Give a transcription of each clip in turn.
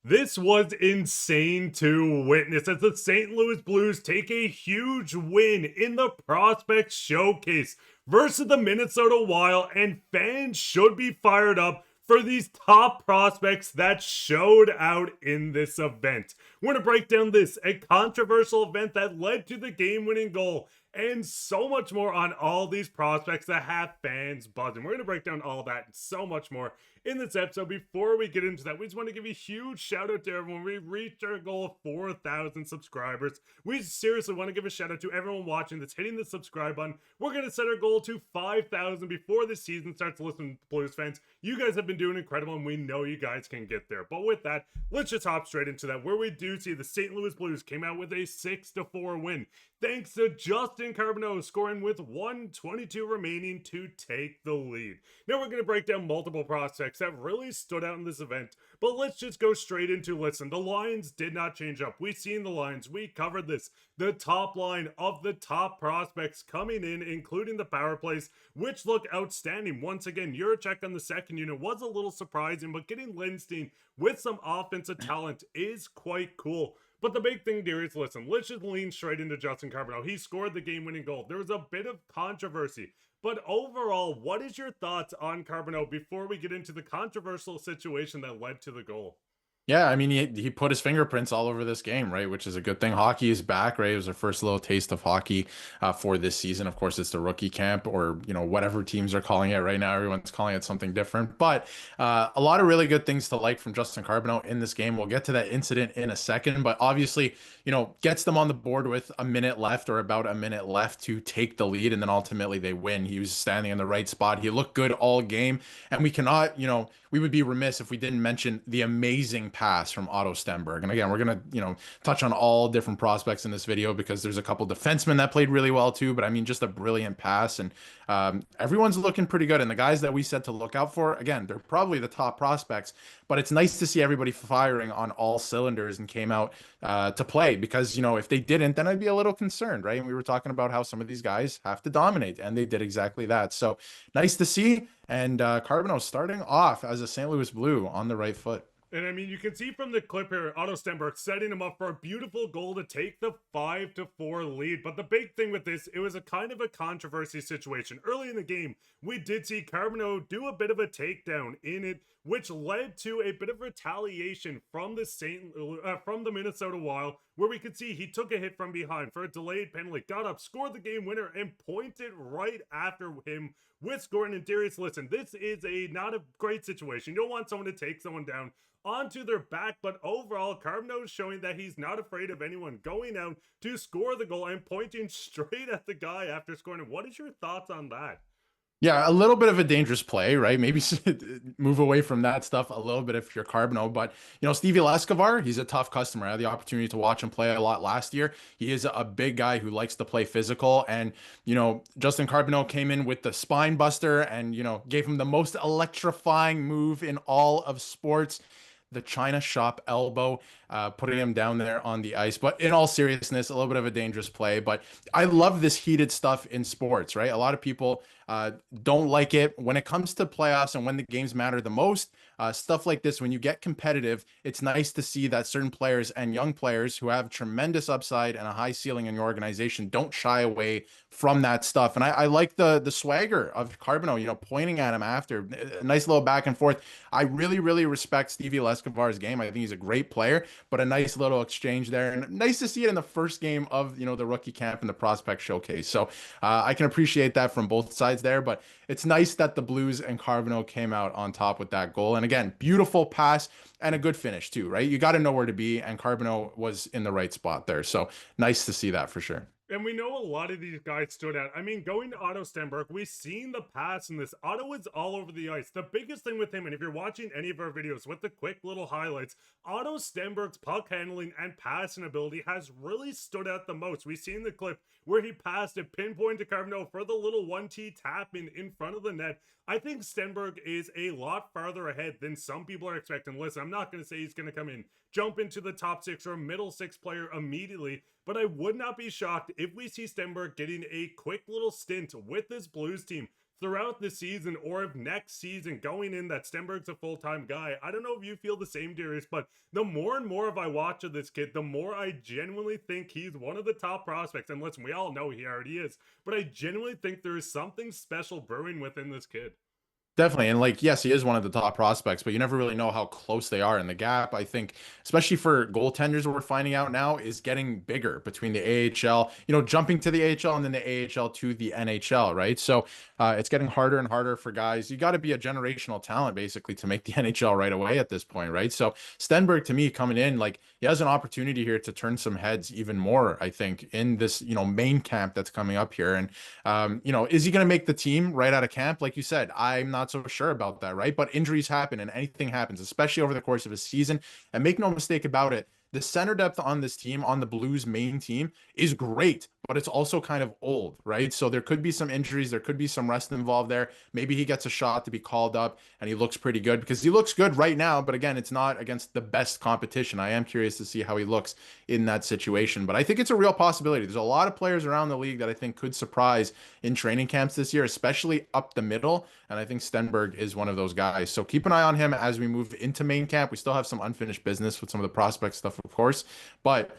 This was insane to witness as the St. Louis Blues take a huge win in the Prospect Showcase versus the Minnesota Wild, and fans should be fired up for these top prospects that showed out in this event. We're going to break down this, a controversial event that led to the game-winning goal, and so much more on all these prospects that have fans buzzing. We're going to break down all that and so much more in this episode. Before we get into that, we just want to give a huge shout out to everyone. We reached our goal of 4,000 subscribers. We seriously want to give a shout out to everyone watching that's hitting the subscribe button. We're going to set our goal to 5,000 before the season starts. Listen, Blues fans, you guys have been doing incredible, and we know you guys can get there. But with that, let's just hop straight into that, where we do see the St. Louis Blues came out with a 6-4 win, thanks to Justin Carbonneau scoring with 1:22 remaining to take the lead. Now we're going to break down multiple prospects that really stood out in this event, but let's just go straight into, listen, the lines did not change up. We've seen the lines. We covered this. The top line of the top prospects coming in, including the power plays, which look outstanding. Once again, Jiricek on the second unit was a little surprising, but getting Lindstein with some offensive talent is quite cool. But the big thing, Darius, listen, let's just lean straight into Justin Carbonneau. He scored the game-winning goal. There was a bit of controversy. But overall, what is your thoughts on Carbonneau before we get into the controversial situation that led to the goal? Yeah, I mean, he put his fingerprints all over this game, right? Which is a good thing. Hockey is back, right? It was our first little taste of hockey for this season. Of course, it's the rookie camp, or whatever teams are calling it right now. Everyone's calling it something different. But a lot of really good things to like from Justin Carbonneau in this game. We'll get to that incident in a second, but obviously, gets them on the board with a minute left, or about a minute left, to take the lead, and then ultimately they win. He was standing in the right spot. He looked good all game, and we cannot, we would be remiss if we didn't mention the amazing pass from Otto Stenberg. And again, we're going to, touch on all different prospects in this video, because there's a couple defensemen that played really well too, but I mean, just a brilliant pass. And everyone's looking pretty good. And the guys that we said to look out for, again, they're probably the top prospects, but it's nice to see everybody firing on all cylinders and came out to play, because, if they didn't, then I'd be a little concerned, right? And we were talking about how some of these guys have to dominate, and they did exactly that. So nice to see. And Carbonneau starting off as a St. Louis Blue on the right foot. And I mean, you can see from the clip here, Otto Stenberg setting him up for a beautiful goal to take the 5-4 lead. But the big thing with this, it was a kind of a controversy situation. Early in the game, we did see Carbonneau do a bit of a takedown in it, which led to a bit of retaliation from the Minnesota Wild, where we could see he took a hit from behind for a delayed penalty, got up, scored the game winner, and pointed right after him with scoring. And Darius, listen, this is not a great situation. You don't want someone to take someone down onto their back, but overall, Carbonneau is showing that he's not afraid of anyone going out to score the goal and pointing straight at the guy after scoring. What is your thoughts on that? Yeah, a little bit of a dangerous play, right? Maybe move away from that stuff a little bit if you're Carbonneau. But, Stevie Lescovar, he's a tough customer. I had the opportunity to watch him play a lot last year. He is a big guy who likes to play physical. And, Justin Carbonneau came in with the spine buster and, gave him the most electrifying move in all of sports, the China shop elbow, putting him down there on the ice. But in all seriousness, a little bit of a dangerous play. But I love this heated stuff in sports, right? A lot of people don't like it when it comes to playoffs and when the games matter the most. Stuff like this, when you get competitive, it's nice to see that certain players and young players who have tremendous upside and a high ceiling in your organization don't shy away from that stuff. And I like the swagger of Carbonneau, pointing at him after. A nice little back and forth. I really, really respect Stevie Lescovar's game. I think he's a great player, but a nice little exchange there. And nice to see it in the first game of, the rookie camp and the prospect showcase. So I can appreciate that from both sides there, but it's nice that the Blues and Carbonneau came out on top with that goal. And again, beautiful pass and a good finish too, right? You got to know where to be, and Carbonneau was in the right spot there. So nice to see that for sure. And we know a lot of these guys stood out. I mean, going to Otto Stenberg, we've seen the pass in this. Otto is all over the ice. The biggest thing with him, and if you're watching any of our videos with the quick little highlights, Otto Stenberg's puck handling and passing ability has really stood out the most. We've seen the clip where he passed it pinpoint to Carbonneau for the little 1T tap in front of the net. I think Stenberg is a lot farther ahead than some people are expecting. Listen, I'm not going to say he's going to come in, jump into the top six or middle six player immediately, but I would not be shocked if we see Stenberg getting a quick little stint with this Blues team throughout the season, or if next season going in that Stenberg's a full-time guy. I don't know if you feel the same, Darius, but the more and more of I watch of this kid, the more I genuinely think he's one of the top prospects. And listen, we all know he already is, but I genuinely think there is something special brewing within this kid. Definitely. And like, yes, he is one of the top prospects, but you never really know how close they are. And the gap, I think, especially for goaltenders, what we're finding out now is getting bigger between the AHL, jumping to the AHL and then the AHL to the NHL, right? So it's getting harder and harder for guys. You got to be a generational talent basically to make the NHL right away at this point, right? So Stenberg, to me, coming in, like, he has an opportunity here to turn some heads even more, I think, in this, main camp that's coming up here. And is he going to make the team right out of camp? Like you said, I'm not so sure about that, right? But injuries happen and anything happens, especially over the course of a season. And make no mistake about it, the center depth on this team, on the Blues main team, is great, but it's also kind of old, right? So there could be some injuries, there could be some rest involved there. Maybe he gets a shot to be called up and he looks pretty good, because he looks good right now, but again, it's not against the best competition. I am curious to see how he looks in that situation, but I think it's a real possibility. There's a lot of players around the league that I think could surprise in training camps this year, especially up the middle, and I think Stenberg is one of those guys. So keep an eye on him as we move into main camp. We still have some unfinished business with some of the prospect stuff, of course, but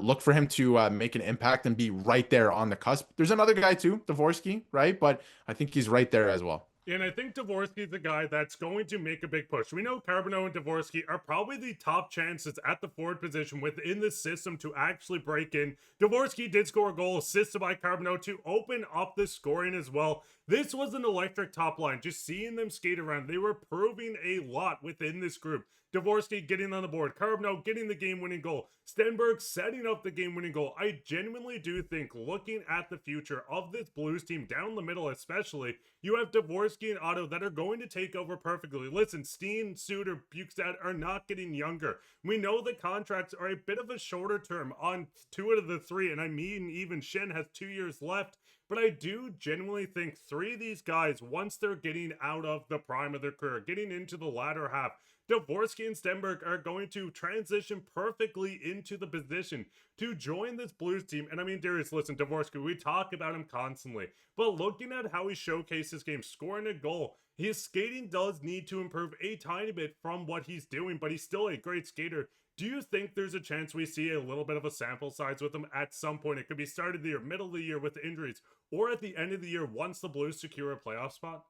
look for him to make an impact and be right there on the cusp. There's another guy too, Dvorsky, right? But I think he's right there as well. And I think Dvorsky is the guy that's going to make a big push. We know Carbonneau and Dvorsky are probably the top chances at the forward position within the system to actually break in. Dvorsky did score a goal, assisted by Carbonneau to open up the scoring as well. This was an electric top line. Just seeing them skate around, they were proving a lot within this group. Dvorsky getting on the board, Carbonneau getting the game-winning goal, Stenberg setting up the game-winning goal. I genuinely do think, looking at the future of this Blues team down the middle especially, you have Dvorsky and Otto that are going to take over perfectly. Listen, Steen, Suter, Bukestad are not getting younger. We know the contracts are a bit of a shorter term on two out of the three, and I mean even Shen has 2 years left. But I do genuinely think three of these guys, once they're getting out of the prime of their career, getting into the latter half, Dvorsky and Stenberg are going to transition perfectly into the position to join this Blues team. And I mean, Darius, listen, Dvorsky, we talk about him constantly, but looking at how he showcased his game, scoring a goal, his skating does need to improve a tiny bit from what he's doing, but he's still a great skater. Do you think there's a chance we see a little bit of a sample size with him at some point? It could be start of the year, middle of the year with injuries, or at the end of the year once the Blues secure a playoff spot?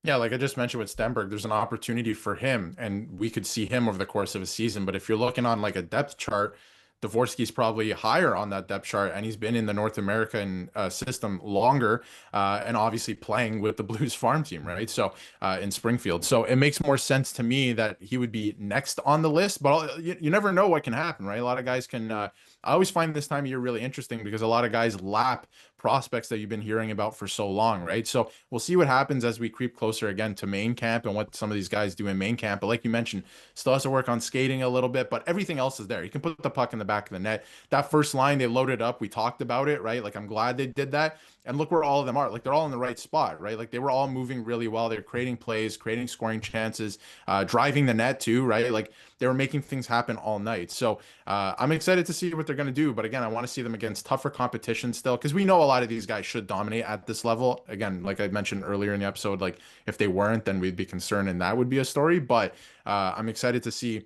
Yeah, like I just mentioned with Stenberg, there's an opportunity for him, and we could see him over the course of a season. But if you're looking on like a depth chart, Dvorsky's probably higher on that depth chart, and he's been in the North American system longer, and obviously playing with the Blues farm team, right? So in Springfield, so it makes more sense to me that he would be next on the list. But you never know what can happen, right? A lot of guys can. I always find this time of year really interesting because a lot of guys lap prospects that you've been hearing about for so long, right? So we'll see what happens as we creep closer again to main camp and what some of these guys do in main camp. But like you mentioned, still has to work on skating a little bit, but everything else is there. You can put the puck in the back of the net. That first line, they loaded up. We talked about it, right? Like, I'm glad they did that. And look where all of them are. Like, they're all in the right spot, right? Like, they were all moving really well. They're creating plays, creating scoring chances, driving the net too, right? Like, they were making things happen all night. So I'm excited to see what they're going to do. But again, I want to see them against tougher competition still, because we know a lot of these guys should dominate at this level. Again, like I mentioned earlier in the episode, like, if they weren't, then we'd be concerned and that would be a story. But I'm excited to see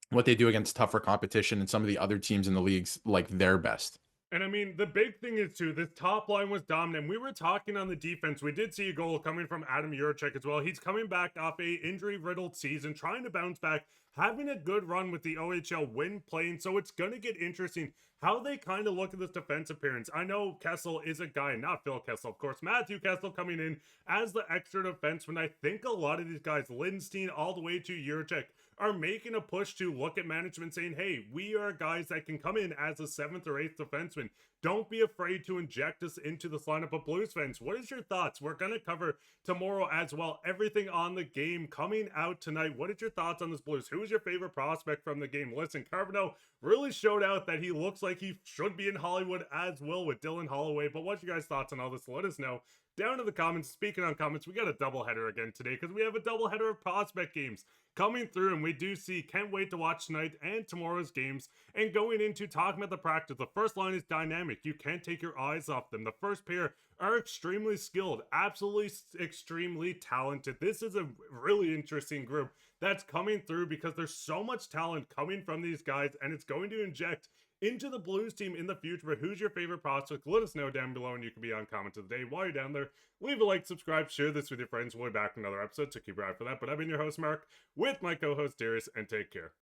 what they do against tougher competition and some of the other teams in the leagues like their best. And I mean, the big thing is too, this top line was dominant. We were talking on the defense. We did see a goal coming from Adam Jiricek as well. He's coming back off a injury-riddled season, trying to bounce back, having a good run with the OHL when playing. So it's going to get interesting how they kind of look at this defense appearance. I know Kessel is a guy, not Phil Kessel, of course. Matthew Kessel coming in as the extra defenseman. I think a lot of these guys, Lindstein all the way to Jiricek, are making a push to look at management saying, hey, we are guys that can come in as a 7th or 8th defenseman. Don't be afraid to inject us into this lineup of Blues fans. What is your thoughts? We're going to cover tomorrow as well. Everything on the game coming out tonight. What is your thoughts on this Blues? Who is your favorite prospect from the game? Listen, Carbonneau really showed out that he looks like he should be in Hollywood as well with Dylan Holloway. But what's your guys' thoughts on all this? Let us know down in the comments. Speaking on comments, we got a doubleheader again today because we have a doubleheader of prospect games coming through, and we do see, can't wait to watch tonight and tomorrow's games. And going into talking about the practice, the first line is dynamic. You can't take your eyes off them. The first pair are extremely skilled, absolutely extremely talented. This is a really interesting group that's coming through because there's so much talent coming from these guys, and it's going to inject into the Blues team in the future. But who's your favorite prospect? Let us know down below, and you can be on comment of the day. While you're down there, leave a like, subscribe, share this with your friends. We'll be back in another episode, so keep your eye for that. But I've been your host, Mark, with my co-host, Darius, and take care.